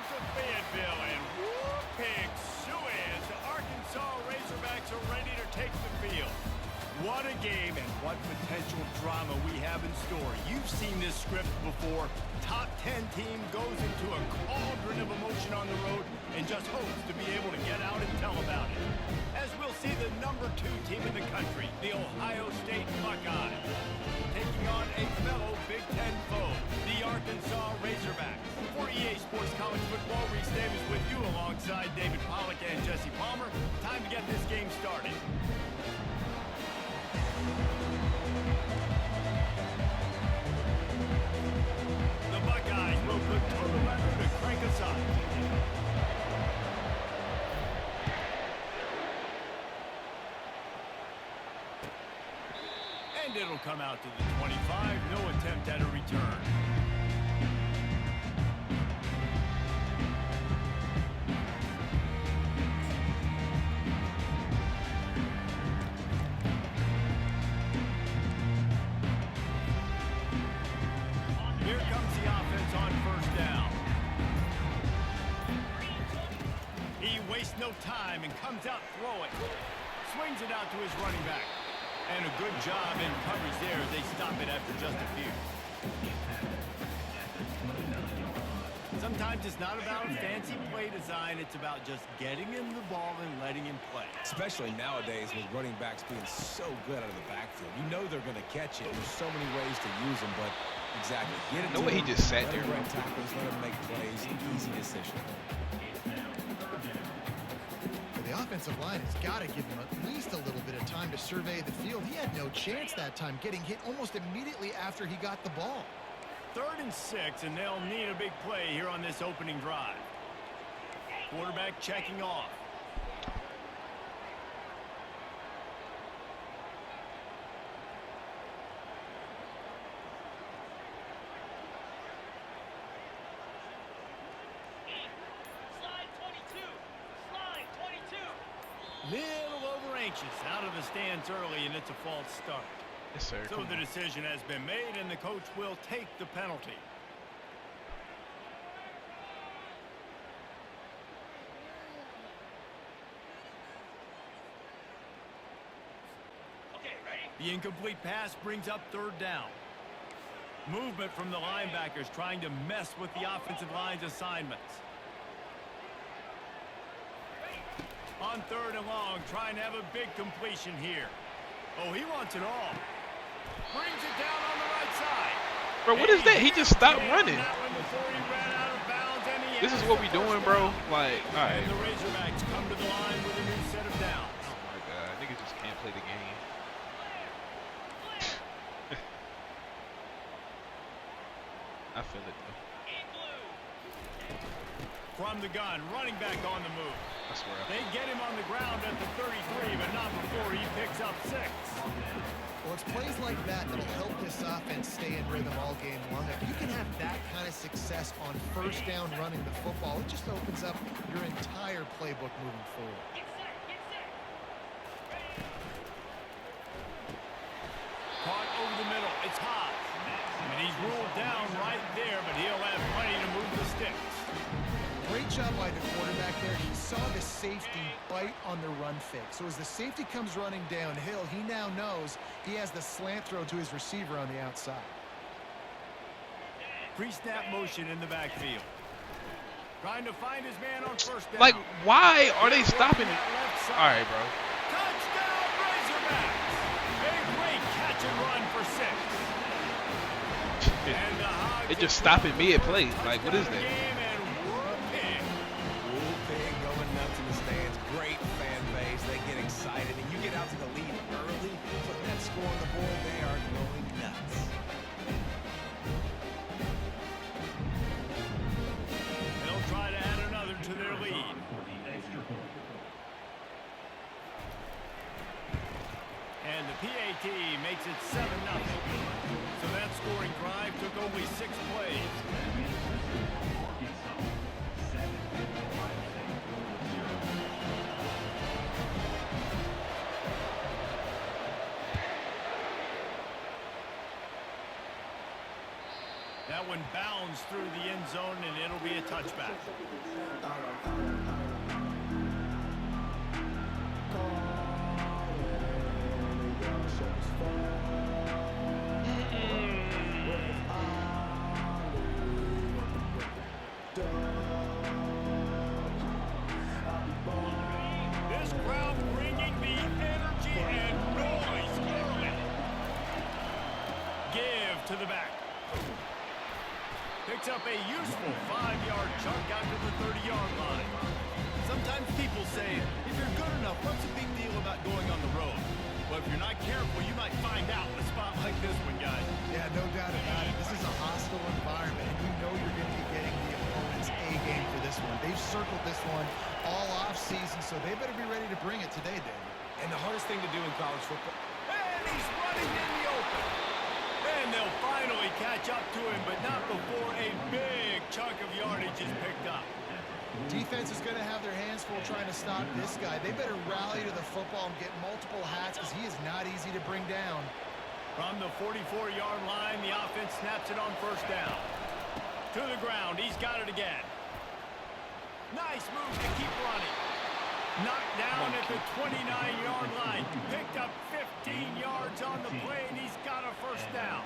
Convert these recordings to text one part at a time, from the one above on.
to Fayetteville, and whoop, pig suey as the Arkansas Razorbacks are ready to take the field. What a game and what potential drama we have in store. You've seen this script before. Top 10 team goes into a cauldron of emotion on the road and just hopes to be able to get out and tell about it. As we'll see the number 2 team in the country, the Ohio State Buckeyes, taking on a fellow Big Ten foe, the Arkansas Razorbacks. For EA Sports College Football, Reese Davis with you alongside David Pollack and Jesse Palmer. Time to get this game started. The Buckeyes will put total leather to crank us up. And it'll come out to the 25. No attempt at a return. Here comes the offense on first down. He wastes no time and comes out throwing. Swings it out to his running back. And a good job in coverage there as they stop it after just a few. Sometimes it's not about fancy play design. It's about just getting him the ball and letting him play. Especially nowadays with running backs being so good out of the backfield. You know they're going to catch it. There's so many ways to use them, but exactly. Get it No way he just sat there. Let him tackles, let him make plays. Easy decision. The offensive line has got to give him at least a little bit of time to survey the field. He had no chance that time, getting hit almost immediately after he got the ball. 3rd and 6, and they'll need a big play here on this opening drive. Quarterback checking off. Little over anxious, out of the stands early, and it's a false start. Yes, sir. So the decision has been made, and the coach will take the penalty. Okay, ready? The incomplete pass brings up 3rd down. Movement from the linebackers trying to mess with the offensive line's assignments. On 3rd and long, trying to have a big completion here. Oh, he wants it all. Brings it down on the right side. Bro, what is that? He just stopped running. This is what we doing, bro. Like, all right. And the Razorbacks come to the line with a new set of downs. Oh my God, niggas just can't play the game. I feel it though. From the gun, running back on the move. I swear. They get him on the ground at the 33, but not before he picks up 6. Well, it's plays like that that'll help this offense stay in rhythm all game long. If you can have that kind of success on first down running the football, it just opens up your entire playbook moving forward. Caught over the middle. It's hot. And he's ruled down right there, but he'll have plenty to move the sticks. Great job by the quarterback there. He saw the safety bite on the run fake. So as the safety comes running downhill, he now knows he has the slant throw to his receiver on the outside. Pre-snap motion in the backfield. Trying to find his man on first down. Like, why are they stopping it? All right, bro. Touchdown, Razorbacks! A great catch and run for 6. And the Hogs It just stopping me at play. Like, what is that? Going nuts in the stands. Great fan base. They get excited. And you get out to the lead early, put that score on the board, they are going nuts. They'll try to add another to their lead. And the PAT makes it 7-0. So that scoring drive took only 6 plays. That one bounds through the end zone, and it'll be a touchback. This crowd bringing the energy and noise early. Give to the back. Picks up a useful 5-yard chunk out to the 30-yard line. Sometimes people say, if you're good enough, what's the big deal about going on the road? Well, if you're not careful, you might find out in a spot like this one, guys. Yeah, no doubt about it. This is a hostile environment, and you know you're going to be getting the opponent's A-game for this one. They've circled this one all off-season, so they better be ready to bring it today, David. And the hardest thing to do in college football. And he's running in the open. And they'll finally catch up to him, but not before a big chunk of yardage is picked up. Defense is going to have their hands full trying to stop this guy. They better rally to the football and get multiple hats because he is not easy to bring down. From the 44-yard line, the offense snaps it on first down. To the ground, he's got it again. Nice move to keep running. Knocked down at the 29-yard line. Picked up 15 yards on the play, and he's got a first down.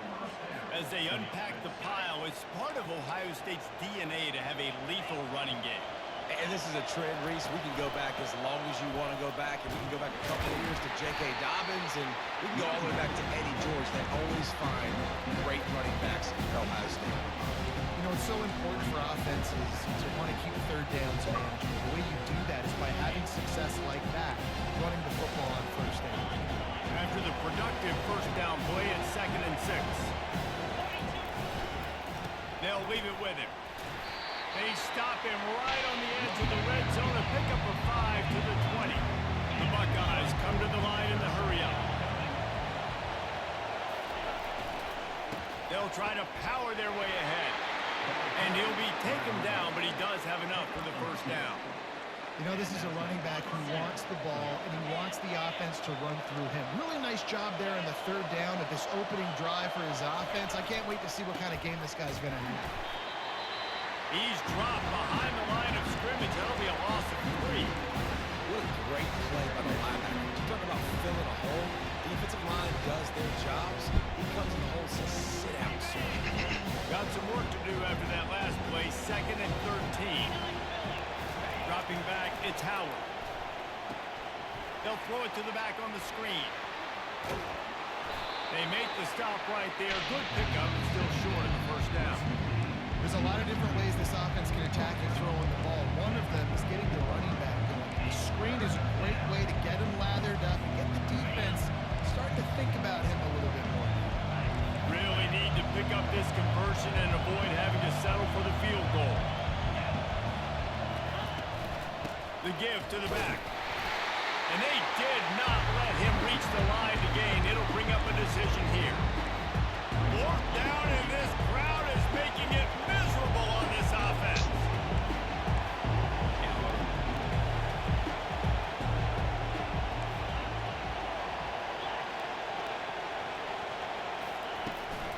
As they unpack the pile, it's part of Ohio State's DNA to have a lethal running game. And this is a trend, Reese. We can go back as long as you want to go back, and we can go back a couple of years to J.K. Dobbins, and we can go all the way back to Eddie George. They always find great running backs at Ohio State. You know, it's so important for offenses to want to keep third downs manageable. The way you do that is by having success like that, running the football on first down. After the productive first down play at 2nd and 6. They'll leave it with him. They stop him right on the edge of the red zone and pick up a 5 to the 20. The Buckeyes come to the line in the hurry-up. They'll try to power their way ahead. And he'll be taken down, but he does have enough for the first down. You know, this is a running back who wants the ball, and he wants the offense to run through him. Really nice job there in the third down of this opening drive for his offense. I can't wait to see what kind of game this guy's going to have. He's dropped behind the line of scrimmage. That'll be a loss of 3. What a great play by the linebacker. You're talking about filling a hole. The defensive line does their jobs. He comes in the hole and says, sit out, sir. Got some work to do after that last play. 2nd and 13. Dropping back, it's Howard. They'll throw it to the back on the screen. They make the stop right there. Good pickup, and still short of the first down. There's a lot of different ways this offense can attack and throw in the ball. One of them is getting the running back going. The screen is a great way to get him lathered up and get the defense starting to think about him a little bit more. Really need to pick up this conversion and avoid having to settle for the field goal. The give to the back. And they did not let him reach the line to gain. It'll bring up a decision here. Fourth down, and this crowd is making it miserable on this offense.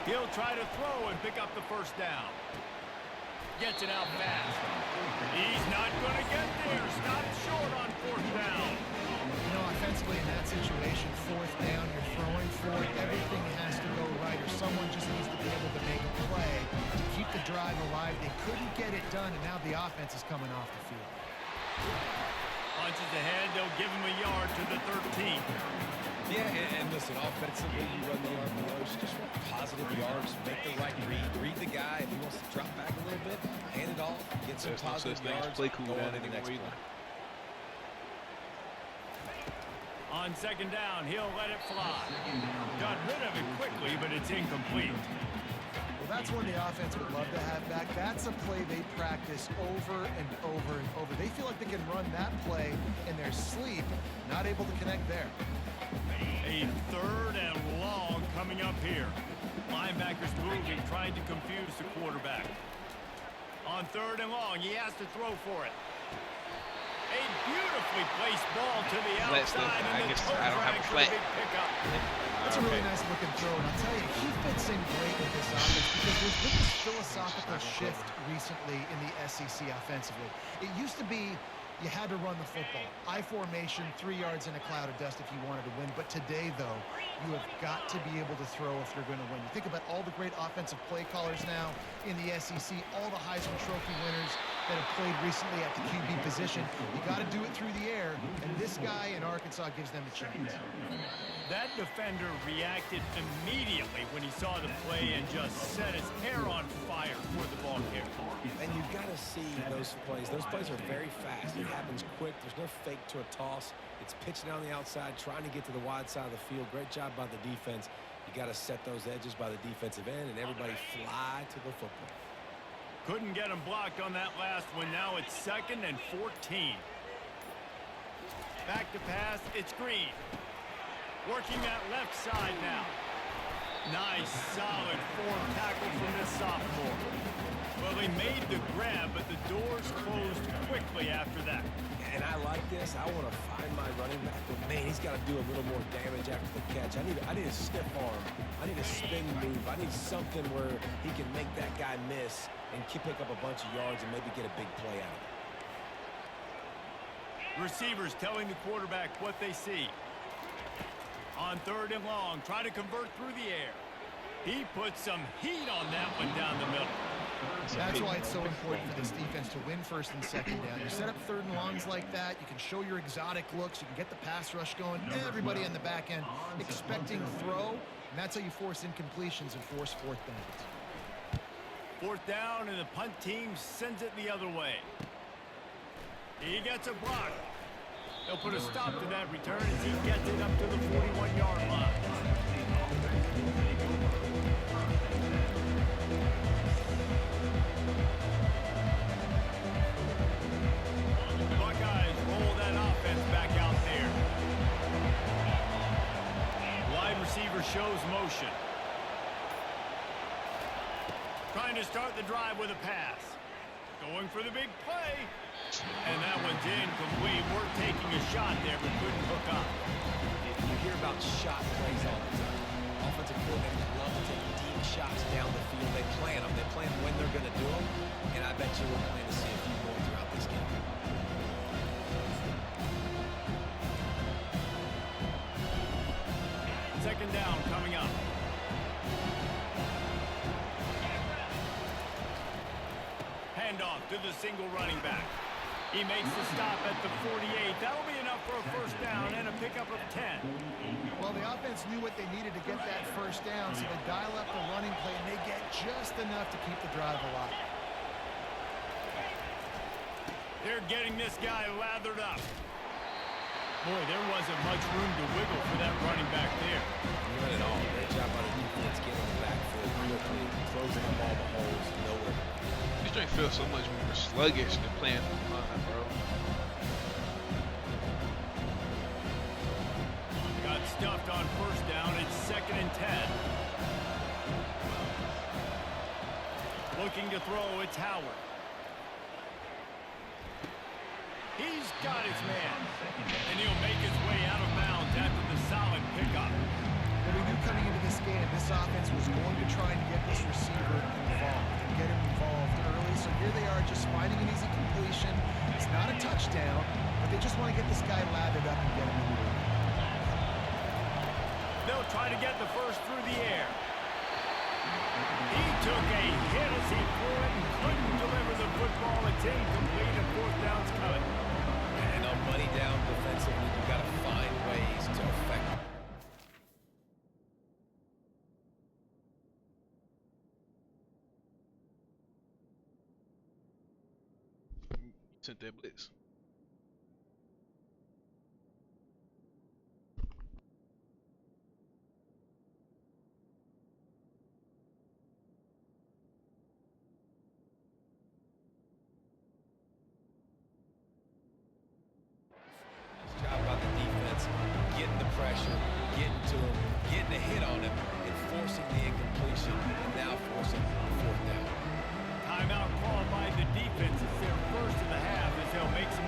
He'll try to throw and pick up the first down. Gets it out fast. He's not going to get there. Stopped short on fourth down. You know, offensively in that situation, fourth down, you're throwing for it. Everything has to go right, or someone just needs to be able to make a play to keep the drive alive. They couldn't get it done, and now the offense is coming off the field. Punches ahead. They'll give him a yard to the 13. Yeah, and listen, offensively, you run the RPOs, just want positive yards, make the right read the guy. If he wants to drop back a little bit, hand it off, get some positive yards, play cool go on down to the next anymore play. On second down, he'll let it fly. Got rid of it quickly, but it's incomplete. Well, that's one the offense would love to have back. That's a play they practice over and over and over. They feel like they can run that play in their sleep, not able to connect there. A third and long coming up here. Linebackers moving, trying to confuse the quarterback. On third and long, he has to throw for it. A beautifully placed ball to the Flat stuff. outside. I And guess the toe I don't have a drag for flat. the big pickup. That's a really nice looking throw, and I'll tell you, he fits in great with this offense because there's been this philosophical shift recently in the SEC offensively. It used to be you had to run the football. I formation, 3 yards in a cloud of dust if you wanted to win. But today, though, you have got to be able to throw if you're going to win. You think about all the great offensive play callers now in the SEC, all the Heisman Trophy winners that have played recently at the QB position. You got to do it through the air, and this guy in Arkansas gives them a chance. That defender reacted immediately when he saw the play and just set his hair on fire for the ball carrier. And you've got to see those plays. Those plays are very fast. It happens quick. There's no fake to a toss. It's pitching down the outside, trying to get to the wide side of the field. Great job by the defense. You got to set those edges by the defensive end, and everybody fly to the football. Couldn't get him blocked on that last one. Now it's 2nd and 14. Back to pass. It's Green. Working that left side now. Nice, solid form tackle from this sophomore. Well, he made the grab, but the doors closed quickly after that. And I like this. I want to find my running back, but man, he's got to do a little more damage after the catch. I need a stiff arm. I need a spin move. I need something where he can make that guy miss and pick up a bunch of yards and maybe get a big play out of it. Receivers telling the quarterback what they see. On 3rd and long, trying to convert through the air. He put some heat on that one down the middle. That's why it's so important for this defense to win 1st and 2nd down. You set up 3rd and longs like that, you can show your exotic looks, you can get the pass rush going, everybody on the back end expecting throw, and that's how you force incompletions and force 4th downs. 4th down, and the punt team sends it the other way. He gets a block. They'll put a stop to that return as he gets it up to the 41-yard line. The Buckeyes roll that offense back out there. Wide receiver shows motion. Trying to start the drive with a pass. Going for the big play. And that one's incomplete. We're taking a shot there, but couldn't hook up. You hear about shot plays all the time. Offensive coordinators love to take deep shots down the field. They plan them. They plan when they're going to do them. And I bet you we'll plan to see a few more throughout this game. 2nd down coming up. Handoff to the single running back. He makes the stop at the 48. That'll be enough for a 1st down and a pickup of 10. Well, the offense knew what they needed to get that 1st down, so they dial up the running play, and they get just enough to keep the drive alive. They're getting this guy lathered up. Boy, there wasn't much room to wiggle for that running back there. Not at all. Great job by the defense getting the backfield quickly, closing up all the holes, nowhere. This joint feels so much more sluggish than playing online, bro. Got stuffed on 1st down. It's 2nd and 10. Looking to throw, it's Howard. He's got his man. And he'll make his way out of bounds after the solid pickup. Well, we knew coming into this game, this offense was going to try and get this receiver involved and get him involved early. So here they are just finding an easy completion. It's not a touchdown, but they just want to get this guy lathered up and get him into it. They'll try to get the 1st through the air. He took a hit as he threw it and couldn't deliver the football. It's incomplete and 4th down's coming. And on money down defensively, you've got to find ways to affect it. Sent that blitz. Job by the defense, getting the pressure, getting to him, getting a hit on him, and forcing the incompletion, and now forcing the 4th down. Timeout called by the defense. It's their 1st of the half as they'll make some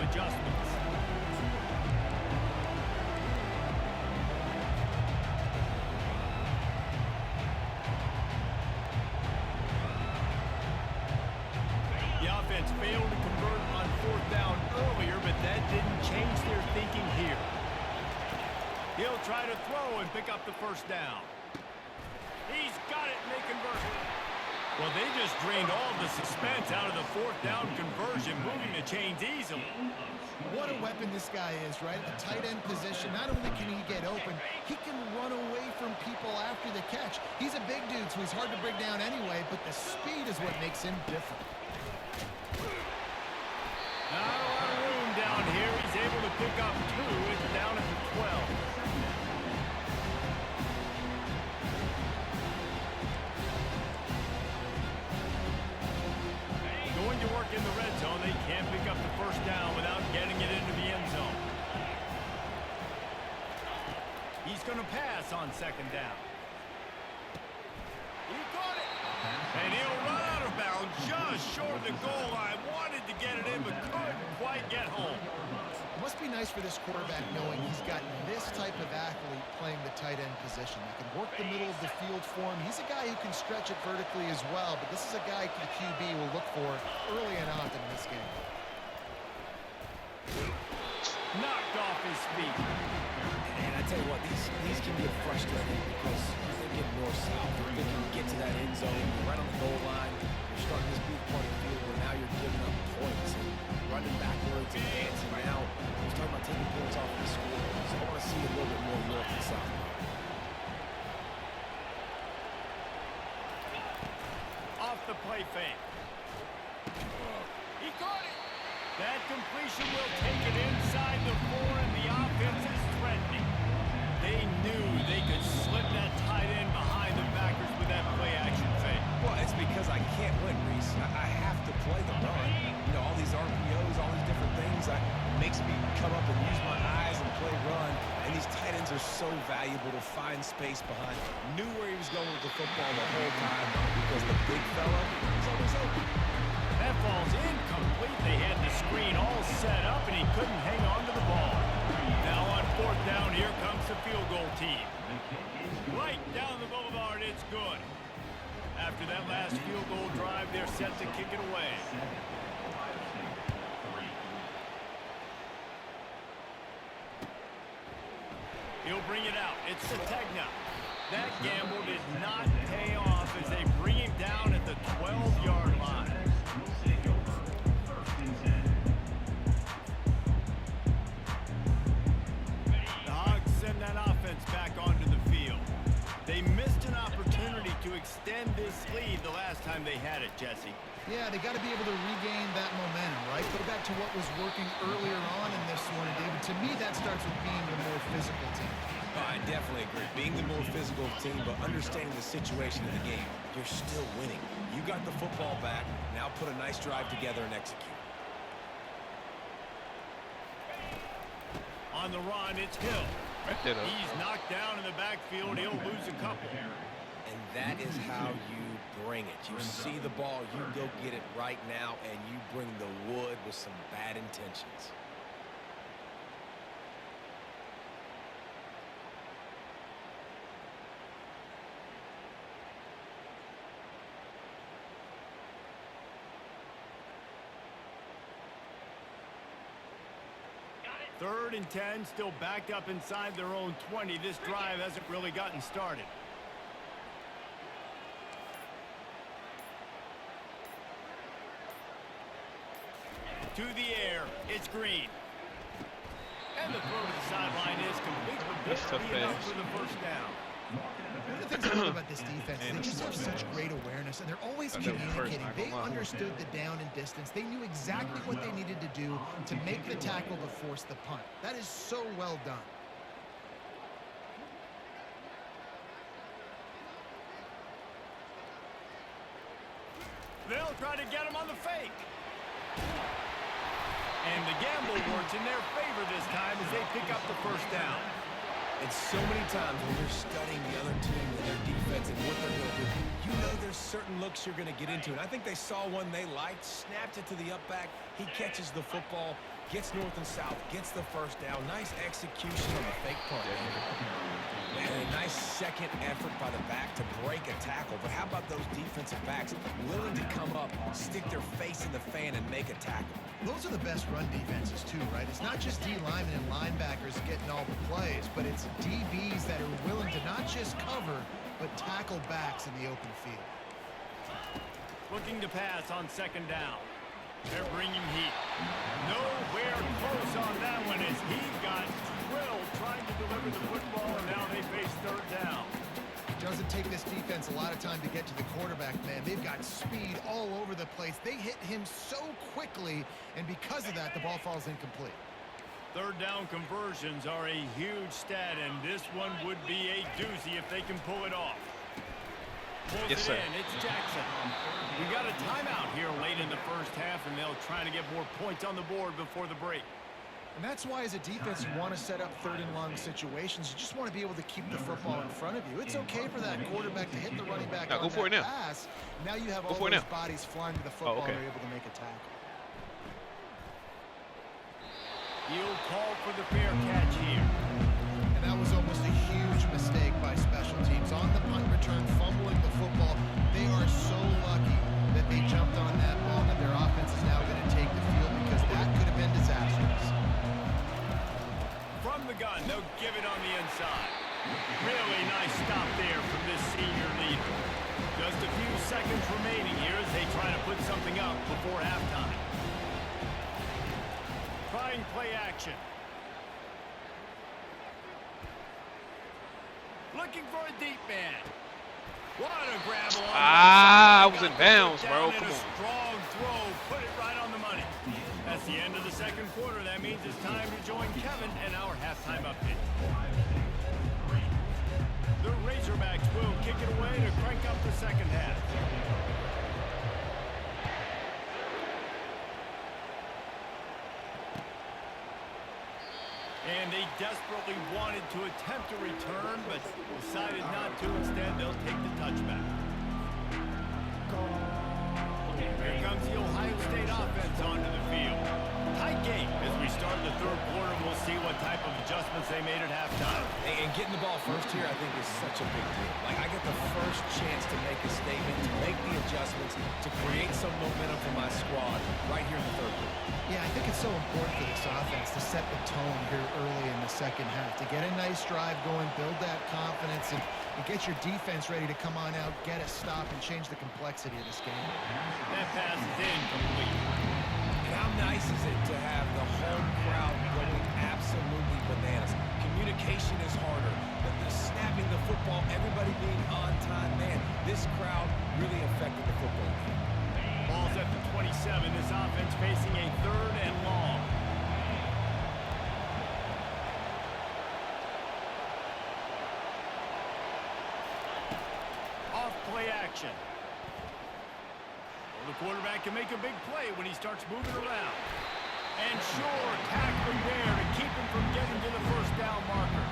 offense failed to convert on 4th down earlier, but that didn't change their thinking here. He'll try to throw and pick up the 1st down. He's got it, and they convert. Well, they just drained all the suspense out of the 4th down conversion, moving the chains easily. What a weapon this guy is, right? At the tight end position, not only can he get open, he can run away from people after the catch. He's a big dude, so he's hard to bring down anyway, but the speed is what makes him different. Not a lot of room down here. He's able to pick up 2. It's down at the 12. Going to work in the red zone. They can't pick up the 1st down without getting it into the end zone. He's going to pass on 2nd down. He caught it. And he'll run out of bounds just short of the goal line. Wanted to get it in, but couldn't quite get home. It must be nice for this quarterback knowing he's got this type of athlete playing the tight end position. That can work the middle of the field for him. He's a guy who can stretch it vertically as well, but this is a guy the QB will look for early and often in this game. Knocked off his feet. And I tell you what, these can get frustrating because you're thinking north-south. You're thinking get to that end zone, you're right on the goal line. You're starting this big part of the field where now you're giving up points and running backwards and dancing. Now you're talking about taking points off the score. So I want to see a little bit more north and south. Off the play fake. He caught it. That completion will take it inside the 4, and the offense is threatening. They knew they could slip that tight end behind the backers with that play-action fake. Well, it's because I can't win, Reese. I have to play the run. You know, all these RPOs, all these different things, it makes me come up and use my eyes and play run. And these tight ends are so valuable to find space behind. Knew where he was going with the football the whole time because the big fella is always open. That ball's incomplete. They had the screen all set up, and he couldn't hang on to the ball. Now on 4th down, here comes the field goal team. Right down the boulevard, it's good. After that last field goal drive, they're set to kick it away. He'll bring it out. It's Sategna. That gamble did not pay off as they bring him down at the 12-yard line. The Hogs send that offense back onto the field. They missed an opportunity to extend this lead the last time they had it, Jesse. Yeah, they got to be able to regain that momentum, right? Go back to what was working earlier on in this one, and David, to me, that starts with being the more physical team. I definitely agree. Being the more physical team, but understanding the situation of the game, you're still winning. You got the football back. Now put a nice drive together and execute. On the run, it's Hill. Right there, though. He's knocked down in the backfield. He'll lose a couple. And that is how you bring it. You see the ball, you go get it right now, and you bring the wood with some bad intentions. Third and 10, still backed up inside their own 20. This drive hasn't really gotten started. To the air, it's Green. And the throw to the sideline is complete. That's tough Be enough pass. for the 1st down. One of the things I love about this defense is they just have such great awareness, and they're always I know first, communicating. not They gonna lie. understood the down and distance. They knew exactly what they needed to do to make the tackle to force the punt. That is so well done. They'll try to get him on the fake. And the gamble works in their favor this time as they pick up the 1st down. And so many times when you're studying the other team and their defense and what they're going to do, you know there's certain looks you're going to get into. And I think they saw one they liked, snapped it to the up back. He catches the football, gets north and south, gets the 1st down. Nice execution on the fake punt. And a nice second effort by the back to break a tackle. But how about those defensive backs willing to come up, stick their face in the fan and make a tackle. Those are the best run defenses too, right? It's not just D linemen and linebackers getting all the plays, but it's DBs that are willing to not just cover, but tackle backs in the open field. Looking to pass on second down. They're bringing heat. Nowhere close on that one as he got drilled trying to deliver the football, and now they face third down. It doesn't take this defense a lot of time to get to the quarterback, man. They've got speed all over the place. They hit him so quickly, and because of that, the ball falls incomplete. Third down conversions are a huge stat, and this one would be a doozy if they can pull it off. Pulls Yes, it sir. in. It's Jackson. We got a timeout here late in the first half, and they'll try to get more points on the board before the break. And that's why, as a defense, you want to set up third and long situations. You just want to be able to keep the football in front of you. It's okay for that quarterback to hit the running back on Go for that it now. pass. Now you have Go all for it those now. bodies flying to the football okay. and they're able to make a tackle. He'll call for the fair catch here. And that was almost a huge mistake by special teams. On the punt return, fumbling the football. They are so lucky that they jumped on that ball, and their offense is now going to take the field because that could have been disastrous. From the gun, they'll give it on the inside. Really nice stop there from this senior leader. Just a few seconds remaining here as they try to put something up before halftime. Trying play action. Looking for a deep man. What a grab on I was in bounds, bro. Come on. on. Strong throw, put it right on the money. That's the end of the second quarter. That means it's time to join Kevin and our halftime update. The Razorbacks will kick it away to crank up the second half. And they desperately wanted to attempt a return, but decided not to. Instead, they'll take the touchback. Here comes the Ohio State offense onto the field. Tight game as we start the third quarter. We'll see what type of adjustments they made at halftime. And getting the ball first here, I think, is such a big deal. Like, I get the first chance to make a statement, to make the adjustments, to create some momentum for my squad right here in the third quarter. Yeah, I think it's so important for this offense to set the tone here early in the second half, to get a nice drive going, build that confidence, and get your defense ready to come on out, get a stop, and change the complexity of this game. That pass is incomplete. And how nice is it to have the home crowd going absolutely bananas? Communication is harder. The snapping the football, everybody being on time, man, this crowd really affected the football game. Ball's at the 27. This offense facing a third and long. Off play action. Well, the quarterback can make a big play when he starts moving around. And sure, tackling there to keep him from getting to the first down marker.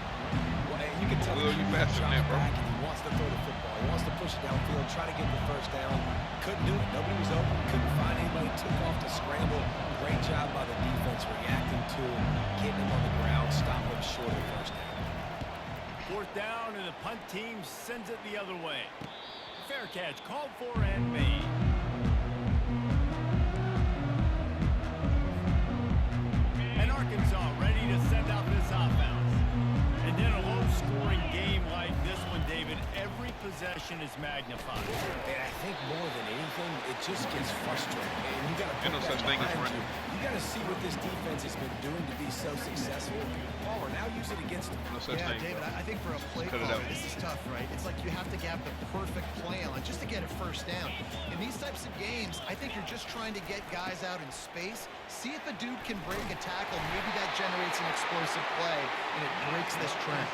Well, you can tell Will, you faster than that, bro. back and he wants to throw the football. He wants to push it downfield, try to get the first down. Couldn't do it. Nobody was open. Couldn't find anybody. Took off to scramble. Great job by the defense reacting to him, getting him on the ground, stopping him short of the first down. Fourth down, and the punt team sends it the other way. Fair catch called for and made. And Arkansas ready to send out this offense. And then a low-scoring game like this one, David, every possession is magnified. And I think more than anything, it just gets frustrating. And you got to put no that such thing as behind running. you. You got to see what this defense has been doing to be so successful. Palmer, now use it against him. No such Yeah, thing, David, bro. I think for a play Cut it caller, out. this is tough, right? It's like you have to have the perfect play on just to get a first down. In these types of games, I think you're just trying to get guys out in space, see if a dude can break a tackle. Maybe that generates an explosive play, and it breaks this trend.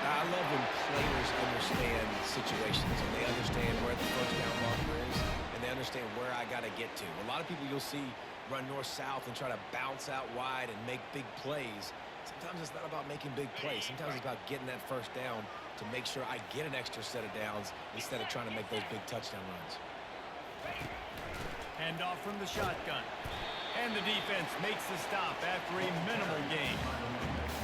I love when players understand situations and they understand where the first down marker is and they understand where I got to get to. A lot of people you'll see run north-south and try to bounce out wide and make big plays. Sometimes it's not about making big plays. Sometimes it's about getting that first down to make sure I get an extra set of downs instead of trying to make those big touchdown runs. Hand off from the shotgun. And the defense makes the stop after a minimal gain.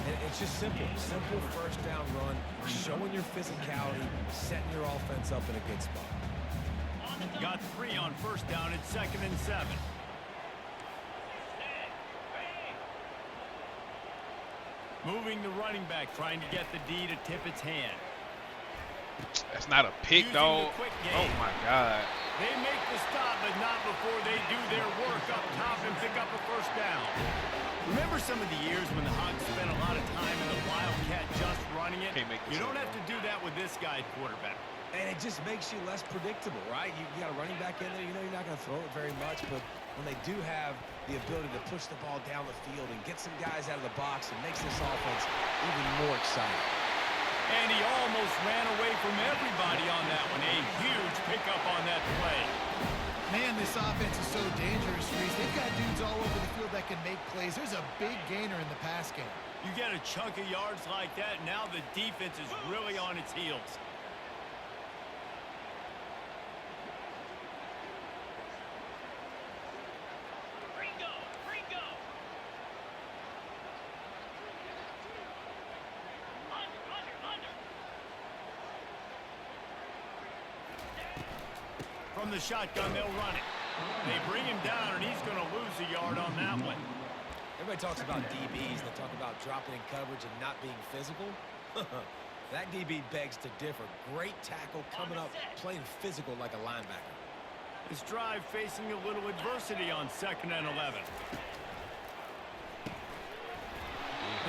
And it's just simple. Simple first down run, showing your physicality, setting your offense up in a good spot. Got 3 on first down. It's 2nd and 7. Moving the running back, trying to get the D to tip its hand. That's not a pick, dog. Oh, my God. They make the stop, but not before they do their work up top and pick up a 1st down. Remember some of the years when the Hawks spent a lot of time in the Wildcat just running it? You don't have to do that with this guy quarterback. And it just makes you less predictable, right? You got a running back in there. You know you're not going to throw it very much, but when they do have the ability to push the ball down the field and get some guys out of the box, it makes this offense even more exciting. And he almost ran away from everybody on that one. A huge pickup on that play. Man, this offense is so dangerous, Reese. They've got dudes all over the field that can make plays. There's a big gainer in the pass game. You get a chunk of yards like that, now the defense is really on its heels. From the shotgun, they'll run it. They bring him down, and he's going to lose a yard on that one. Everybody talks about DBs. They talk about dropping in coverage and not being physical. That DB begs to differ. Great tackle coming up, playing physical like a linebacker. This drive facing a little adversity on 2nd and 11.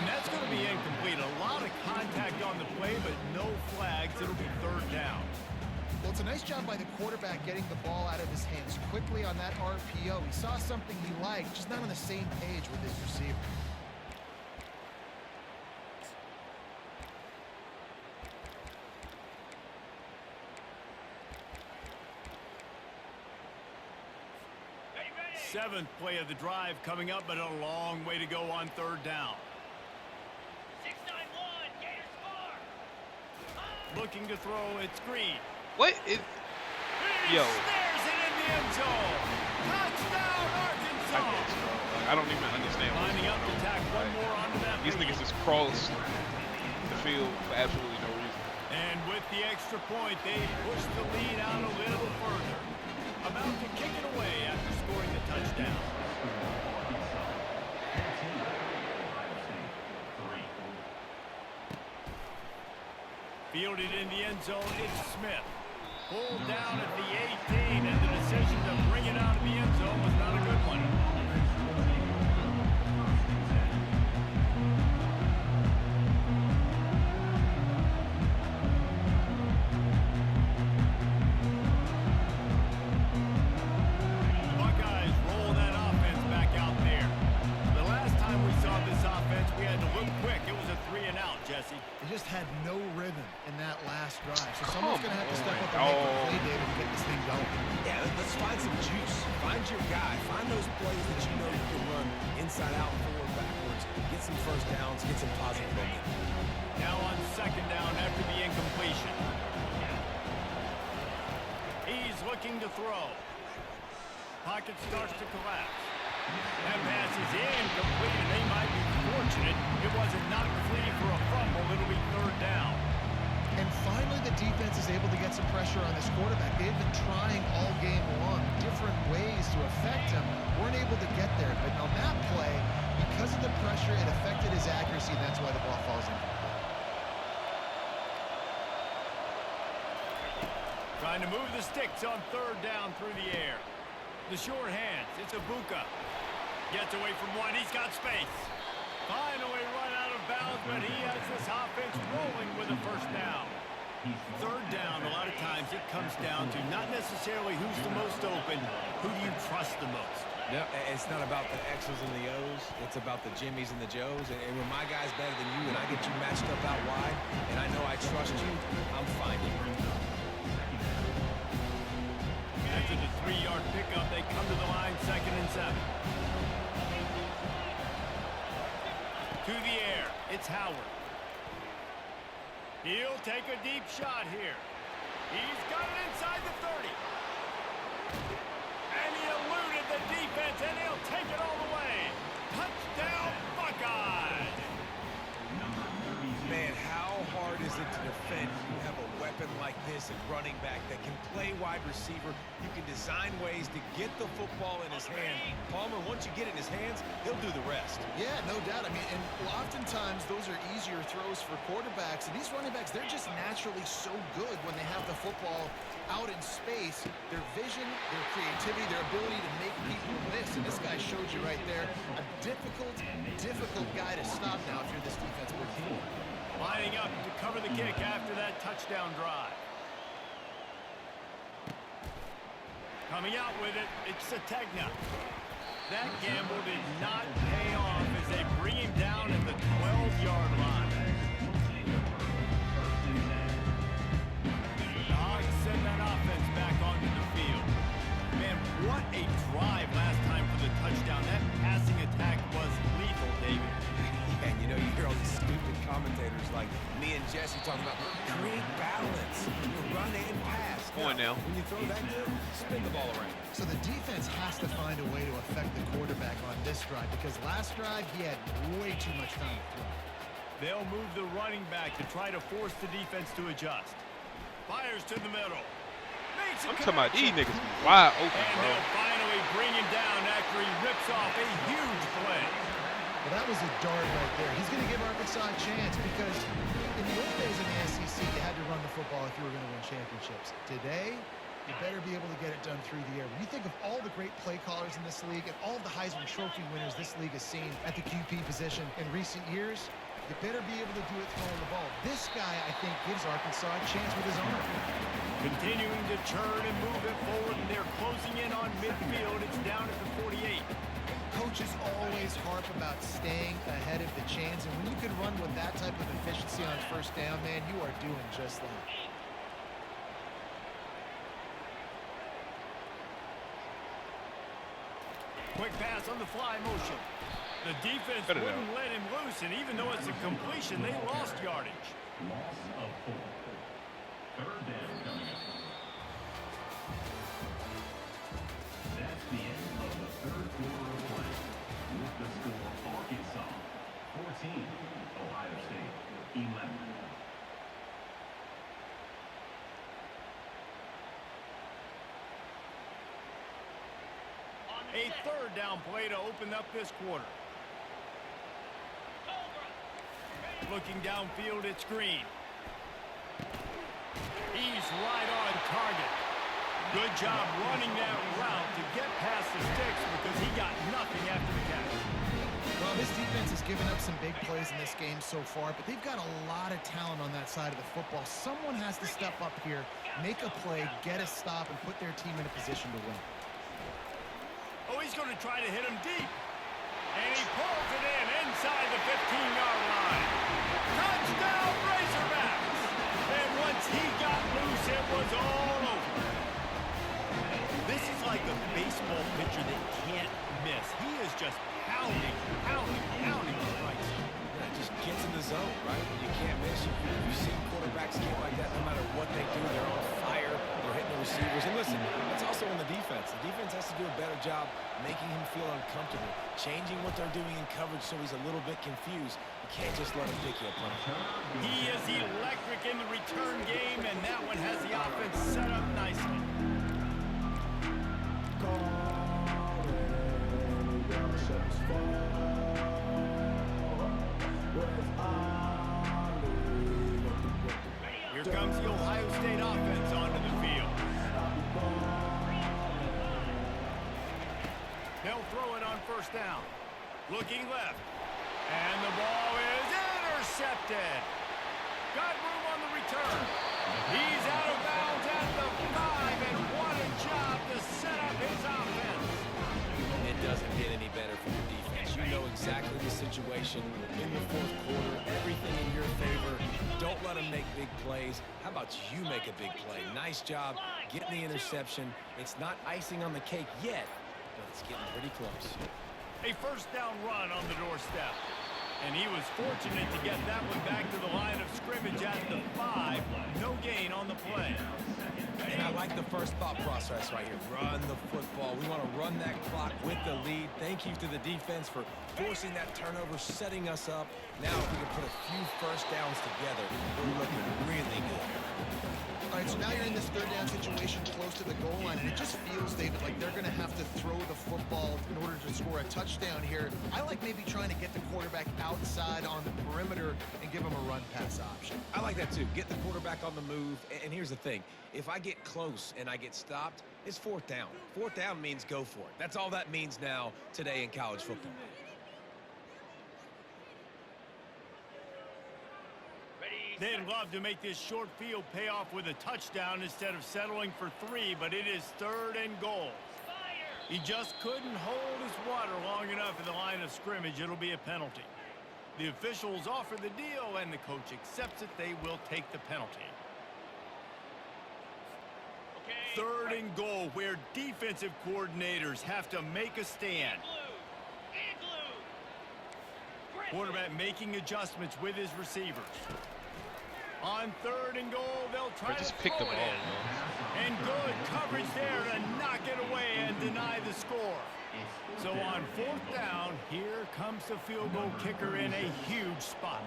And that's going to be incomplete. A lot of contact on the play, but no flags. It'll be 3rd down. Well, it's a nice job by the quarterback getting the ball out of his hands quickly on that RPO. He saw something he liked, just not on the same page with his receiver. Seventh play of the drive coming up, but a long way to go on 3rd down. 6-9-1, Gators far. Looking to throw, it's Green. What is... Yo. Snares it in the end zone. Touchdown, Arkansas. I don't even understand what's Lining up to tack one more onto that. These niggas just cross the field for absolutely no reason. And with the extra point, they push the lead out a little further. About to kick it away after scoring the touchdown. Fielded in the end zone, it's Smith. Pulled down at the 18, and the decision to bring it out of the end zone was not a good one. The Buckeyes roll that offense back out there. The last time we saw this offense, we had to look quick. It was a 3-and-out, Jesse. They just had no rhythm in that last drive. So someone's going to have to step up and make a play, David, and get this thing going. Yeah, let's find some juice. Find your guy. Find those plays that you know you can run inside out, forward, backwards. Get some 1st downs. Get some positive momentum. Now on 2nd down after the incompletion. He's looking to throw. Pocket starts to collapse. That pass is incomplete, and they might be fortunate it wasn't knocked free for a fumble. It'll be 3rd down. And finally, the defense is able to get some pressure on this quarterback. They've been trying all game long, different ways to affect him. Weren't able to get there. But on that play, because of the pressure, it affected his accuracy, and that's why the ball falls in. Trying to move the sticks on 3rd down through the air. The short hands, it's Ibuka. Gets away from one, he's got space. Finally run out of bounds, but he has this offense rolling with a 1st down. 3rd down, a lot of times it comes down to not necessarily who's the most open, who do you trust the most. No, it's not about the X's and the O's. It's about the Jimmys and the Joes. And when my guy's better than you and I get you matched up out wide, and I know I trust you, I'm finding you. After the 3-yard pickup, they come to the line, 2nd and 7. To the air, it's Howard. He'll take a deep shot here. He's got it inside the 30. And he eluded the defense, and he'll take it all the way. Touchdown, Buckeyes! Man, how hard is it to defend when you have a weapon like this classic running back that can play wide receiver. You can design ways to get the football in his hand. Palmer, once you get it in his hands, he'll do the rest. Yeah, no doubt. I mean, and oftentimes those are easier throws for quarterbacks. And these running backs, they're just naturally so good when they have the football out in space. Their vision, their creativity, their ability to make people miss. And this guy showed you right there, a difficult guy to stop now if you're this defensive team. Lining up to cover the kick after that touchdown drive. Coming out with it, it's Sategna. That gamble did not pay off as they bring him down at the 12-yard line. The Hogs send that offense back onto the field. Man, what a drive last time for the touchdown. That passing attack was lethal, David. And you know, you hear all these stupid commentators like me and Jesse talking about create balance, run and pass. Point now. When you throw that good, spin the ball around. So the defense has to find a way to affect the quarterback on this drive because last drive he had way too much time to throw. They'll move the running back to try to force the defense to adjust. Fires to the middle. I'm talking about these niggas be wide open, and bro. they'll finally bring him down after he rips off a huge play. Well, that was a dart right there. He's going to give Arkansas a chance because in the old days in the SEC, you had to run the football if you were going to win championships. Today, you better be able to get it done through the air. When you think of all the great play callers in this league and all the Heisman Trophy winners this league has seen at the QP position in recent years, you better be able to do it throwing the ball. This guy, I think, gives Arkansas a chance with his arm. Continuing to churn and move it forward, and they're closing in on midfield. It's down at the 48. Coaches always harp about staying ahead of the chains, and when you can run with that type of efficiency on first down, man, you are doing just that. Quick pass on the fly motion. The defense wouldn't let him loose, and even though it's a completion, they lost yardage. Loss of 4. Third down coming up. That's the end of the third quarter of play. With the score, Arkansas 14, Ohio State 11. A third down play to open up this quarter. Looking downfield, it's Green. He's right on target. Good job running that route to get past the sticks because he got nothing after the catch. Well, this defense has given up some big plays in this game so far, but they've got a lot of talent on that side of the football. Someone has to step up here, make a play, get a stop, and put their team in a position to win. Oh, he's going to try to hit him deep. And he pulls it in inside the 15-yard line. Touchdown, Razorbacks! And once he got loose, it was all over. This is like a baseball pitcher that can't miss. He is just pounding strikes. It just gets in the zone, right? You can't miss. You've seen quarterbacks get like that no matter what they do. They're on fire. They're hitting the receivers. And listen, that's also on the defense. The defense has to do a better job making him feel uncomfortable, changing what they're doing in coverage so he's a little bit confused. You can't just let him pick you up. He is electric in the return game, and that one has the offense set up nicely. Here comes the Ohio State offense onto the field. They'll throw it on first down. Looking left. And the ball is intercepted. Got room on the return. He's out of bounds at the 5, and what a job to set up his offense. It doesn't get any better for your defense. You know exactly the situation in the fourth quarter. Everything in your favor. Don't let them make big plays. How about you make a big play? Nice job getting the interception. It's not icing on the cake yet, but it's getting pretty close. A first down run on the doorstep. And he was fortunate to get that one back to the line of scrimmage at the 5. No gain on the play. And I like the first thought process right here. Run the football. We want to run that clock with the lead. Thank you to the defense for forcing that turnover, setting us up. Now if we can put a few first downs together, we're looking really good. All right, so now you're in this third down situation close to the goal line, and it just feels, David, like they're going to have to throw the football in order to score a touchdown here. I like maybe trying to get the quarterback outside on the perimeter and give him a run-pass option. I like that too. Get the quarterback on the move. And here's the thing. If I get close and I get stopped, it's fourth down. Fourth down means go for it. That's all that means now today in college football. They'd love to make this short field pay off with a touchdown instead of settling for 3, but it is 3rd and goal. He just couldn't hold his water long enough in the line of scrimmage. It'll be a penalty. The officials offer the deal, and the coach accepts it. They will take the penalty. 3rd and goal, where defensive coordinators have to make a stand. Quarterback making adjustments with his receivers. On 3rd and goal, they'll try to just pick the throw it ball, in. And good coverage there to knock it away and deny the score. So on 4th down, here comes the field goal kicker in a huge spot.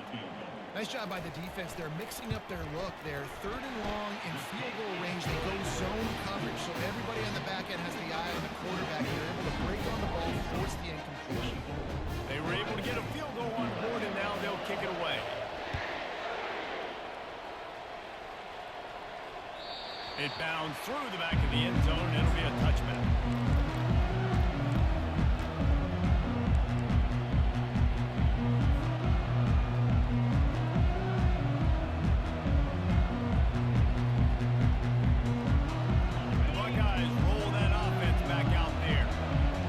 Nice job by the defense. They're mixing up their look there. 3rd and long in field goal range. They go zone coverage, so everybody on the back end has the eye on the quarterback. They're able to break on the ball, force the incompletion. They were able to get a field goal on board, and now they'll kick it away. It bounds through the back of the end zone, and it'll be a touchback. Buckeyes roll that offense back out there.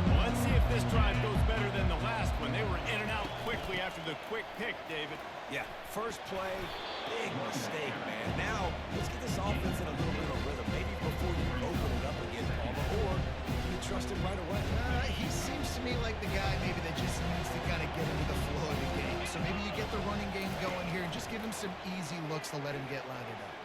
Well, let's see if this drive goes better than the last one. They were in and out quickly after the quick pick, David. Yeah, first play, big mistake, man. Now, let's get this offense in a little bit of rhythm. Maybe before you open it up again, Palmer, or you trust him right away. He seems to me like the guy maybe that just needs to kind of get into the flow of the game. So maybe you get the running game going here and just give him some easy looks to let him get loaded up.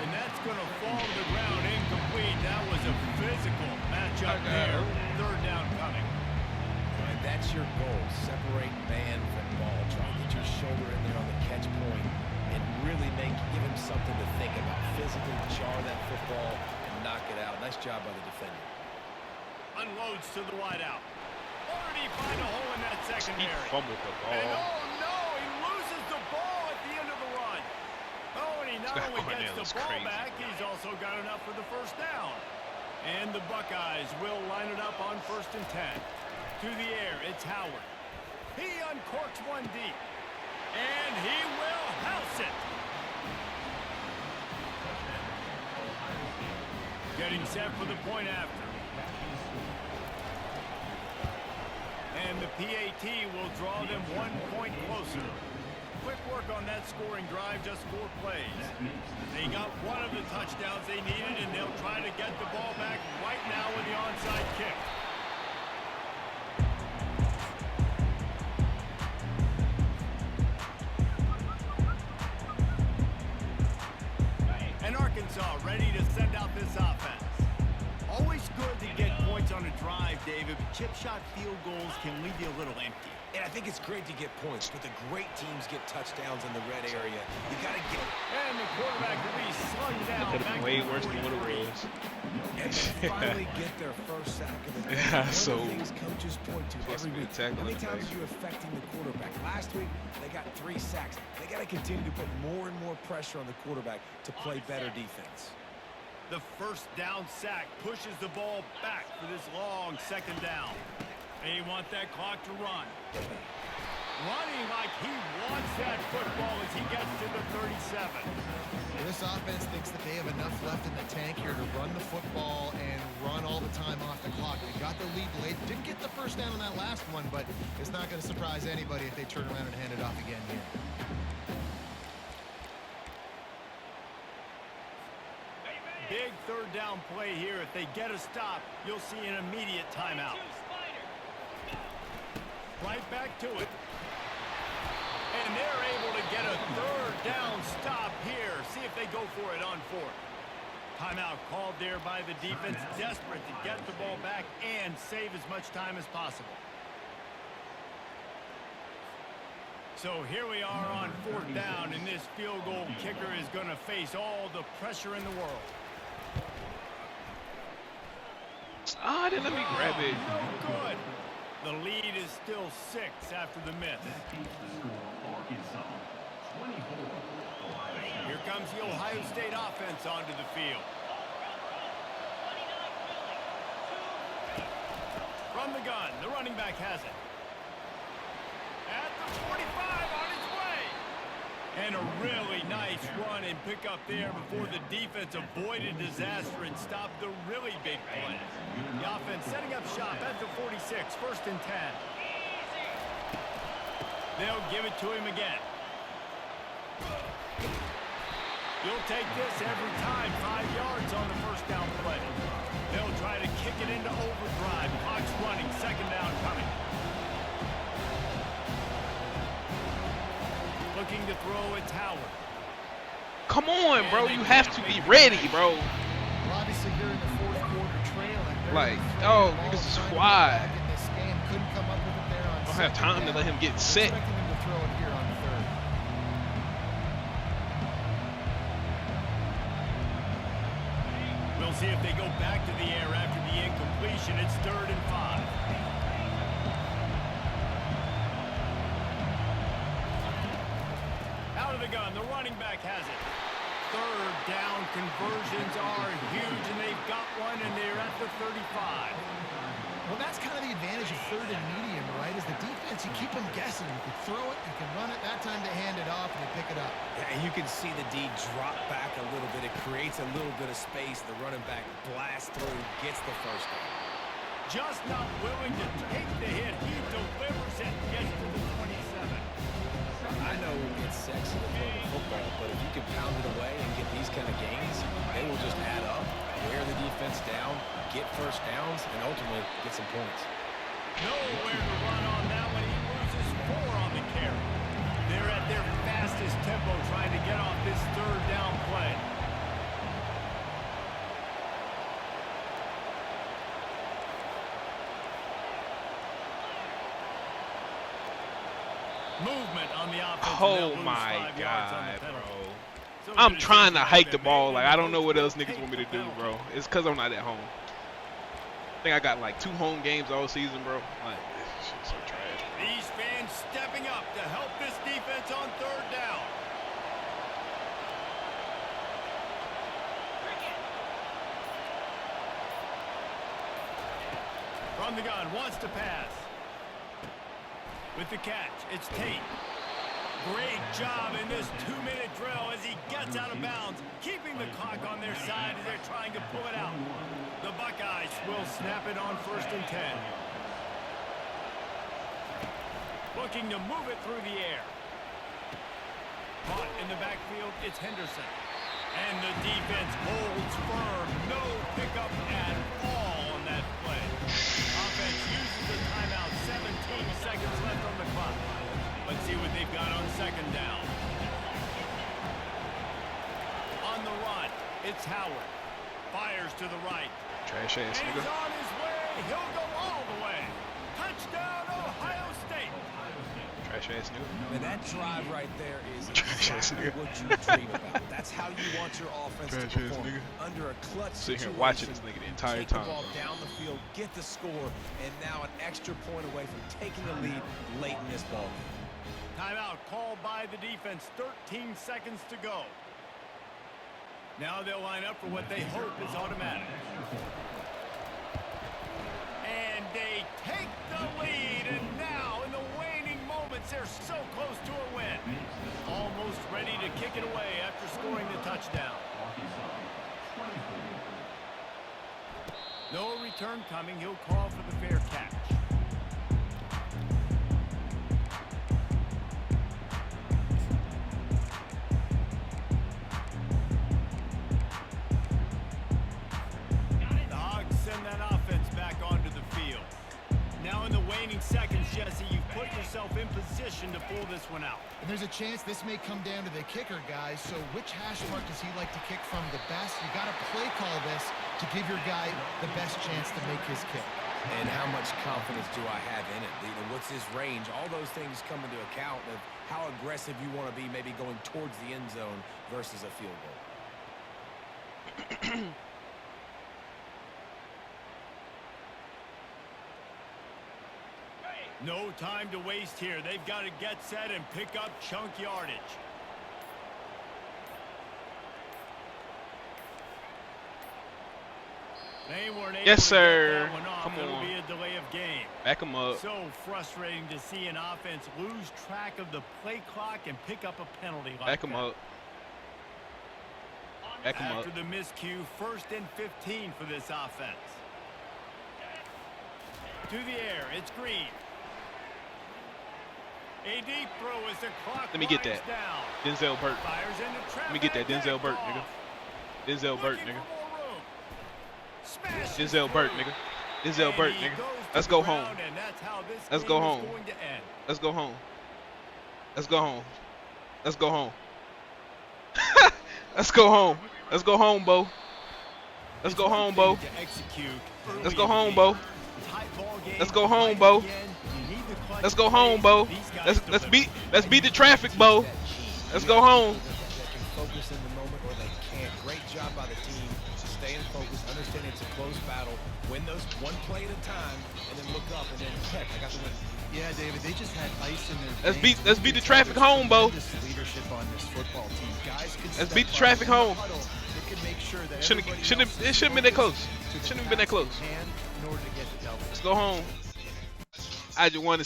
And that's going to fall to the ground incomplete. That was a physical matchup there. 3rd down coming. And that's your goal. Separate man from ball. Try to get your shoulder in there on the catch point and really give him something to think about. Physically jar that football and knock it out. Nice job by the defender. Unloads to the wide out. Or did he find a hole in that He secondary? fumbled the And ball. oh no, he loses the ball at the end of the run. Oh, and he not That only Cornell gets is the ball crazy. back, he's also got enough for the 1st down. And the Buckeyes will line it up on 1st and 10. To the air, it's Howard. He uncorks one deep. And he will house it. Getting set for the point after. And the PAT will draw them 1 point closer. Quick work on that scoring drive, just 4 plays. They got one of the touchdowns they needed, and they'll try to get the ball back right now with the onside kick. And Arkansas ready to send out this offense. Always good to get points on a drive, David, but chip shot field goals can leave you a little empty. And I think it's great to get points, but the great teams get touchdowns in the red area. You got to get it. And the quarterback will be slung down. That could have back been way to worse than what it 43. was. And they finally get their first sack of the day. Yeah, One so of the things coaches point to supposed to every be a week. tackle How many in the times back. are you affecting the quarterback? Last week, they got 3 sacks. They got to continue to put more and more pressure on the quarterback to play better defense. The 1st down sack pushes the ball back for this long 2nd down. They want that clock to run. Running like he wants that football as he gets to the 37. This offense thinks that they have enough left in the tank here to run the football and run all the time off the clock. They got the lead late. Didn't get the 1st down on that last one, but it's not going to surprise anybody if they turn around and hand it off again here. Big 3rd down play here. If they get a stop, you'll see an immediate timeout. Right back to it. And they're able to get a 3rd down stop here. See if they go for it on 4th. Timeout called there by the defense, desperate to get the ball back and save as much time as possible. So here we are on 4th down, and this field goal kicker is going to face all the pressure in the world. Ah, didn't let me grab it. No good. The lead is still 6 after the miss. That keeps the score Arkansas 24, Ohio State. Here comes the Ohio State offense onto the field. From the gun, the running back has it. At the 45, on his way. And a really nice run and pick up there before the defense avoided disaster and stopped the really big play. The offense setting up shop at the 46, 1st and 10. They'll give it to him again. You'll take this every time. 5 yards on the 1st down play. They'll try to kick it into overdrive. Clock's running. 2nd down coming. Looking to throw, it's Howard. Come on, bro. You have to be ready, bro. Well, obviously, here in the 4th quarter trailing. Like, oh, niggas is wide. In this game, couldn't come up with it there on Don't have time to let him get set. Expecting him to throw it here on 3rd. We'll see if they go back to the air after the incompletion. It's 3rd and 5. Out of the gun, the running back has it. 3rd down conversions are huge, and they've got one, and they're at the 35. Well, that's kind of the advantage of 3rd and medium, right? Is the defense, you keep them guessing. You can throw it, you can run it. That time they hand it off, and they pick it up. Yeah, and you can see the D drop back a little bit. It creates a little bit of space. The running back blasts through, gets the 1st down. Just not willing to take the hit. He delivers it, gets to the 27. I know it's sexy to throw the football, but if you can pound it away and get these kind of gains, they will just add up, wear the defense down, get 1st downs, and ultimately get some points. Nowhere to run on that one. He loses 4 on the carry. They're at their fastest tempo trying to get off this 3rd down play. Movement on the offense. Oh my God, bro. I'm trying to hike the ball. Like, I don't know what else niggas want me to do, bro. It's because I'm not at home. I think I got like 2 home games all season, bro. Like, this shit's so trash. These fans stepping up to help this defense on 3rd down. From the gun, wants to pass. With the catch, it's Tate. Great job in this 2-minute drill as he gets out of bounds, keeping the clock on their side as they're trying to pull it out. The Buckeyes will snap it on 1st and 10. Looking to move it through the air. Caught in the backfield, it's Henderson. And the defense holds firm. No pickup at all on that play. Offense uses the timeout. 17 seconds left on the clock. Let's see what they've got on 2nd down. On the run, it's Howard. Fires to the right. Trash ass And nigga. he's on his way. He'll go all the way. Touchdown, Ohio State. Trash ass nigga. And that drive right there is Trash ass exactly nigga. what you dream about. That's how you want your offense to Trash ass perform. nigga. Under a clutch Sitting here situation, watching this nigga the entire take time, the ball bro. down the field, get the score, and now an extra point away from taking the lead late in this ball game. Timeout called by the defense. 13 seconds to go. Now they'll line up for what they hope is automatic. And they take the lead. And now, in the waning moments, they're so close to a win. Almost ready to kick it away after scoring the touchdown. No return coming. He'll call for the fair catch. The Hogs send that offense back onto the field. Now in the waning seconds, Jesse, you've put yourself in position to pull this one out. And there's a chance this may come down to the kicker, guys. So which hash mark does he like to kick from the best? You got to play call this to give your guy the best chance to make his kick. And how much confidence do I have in it? What's his range? All those things come into account of how aggressive you want to be maybe going towards the end zone versus a field goal. No time to waste here. They've got to get set and pick up chunk yardage. They weren't able Yes, to sir. get that one off. Come It'll on. be a delay of game. Back him up. So frustrating to see an offense lose track of the play clock and pick up a penalty like Back him that. up. Back him up. After the miscue, 1st and 15 for this offense. To the air, it's Green. A deep throw as the clock Let me get winds that. down. Denzel Burke. Fires into traffic. Let me get that Denzel Burke, nigga. Denzel Burke, Looking nigga. for more room. Smashes Denzel Burke, through. nigga. Denzel And Burke, he nigga. goes to Let's the go ground, home. and that's how this Let's game go is home. going to end. Let's go home. Let's go home. Let's go home. Let's go home. Let's go home, Bo. Let's go home, Bo. Let's go home, Bo. Let's go home, Bo. Let's go home, Bo. Let's beat the traffic, Bo. Let's go home. Focus in the moment, or they can't. Great job by the team to stay in focus, understand it's a close battle, win those one play at a time, and then look up and then heck, I got the win. Yeah, David, they just had ice in their Let's beat the traffic home, Bo. Leadership on this football team. Guys can Let's beat the traffic home. They can make sure that It shouldn't have been that close. Shouldn't have been that close. in order to get the double. Let's go home. I just want to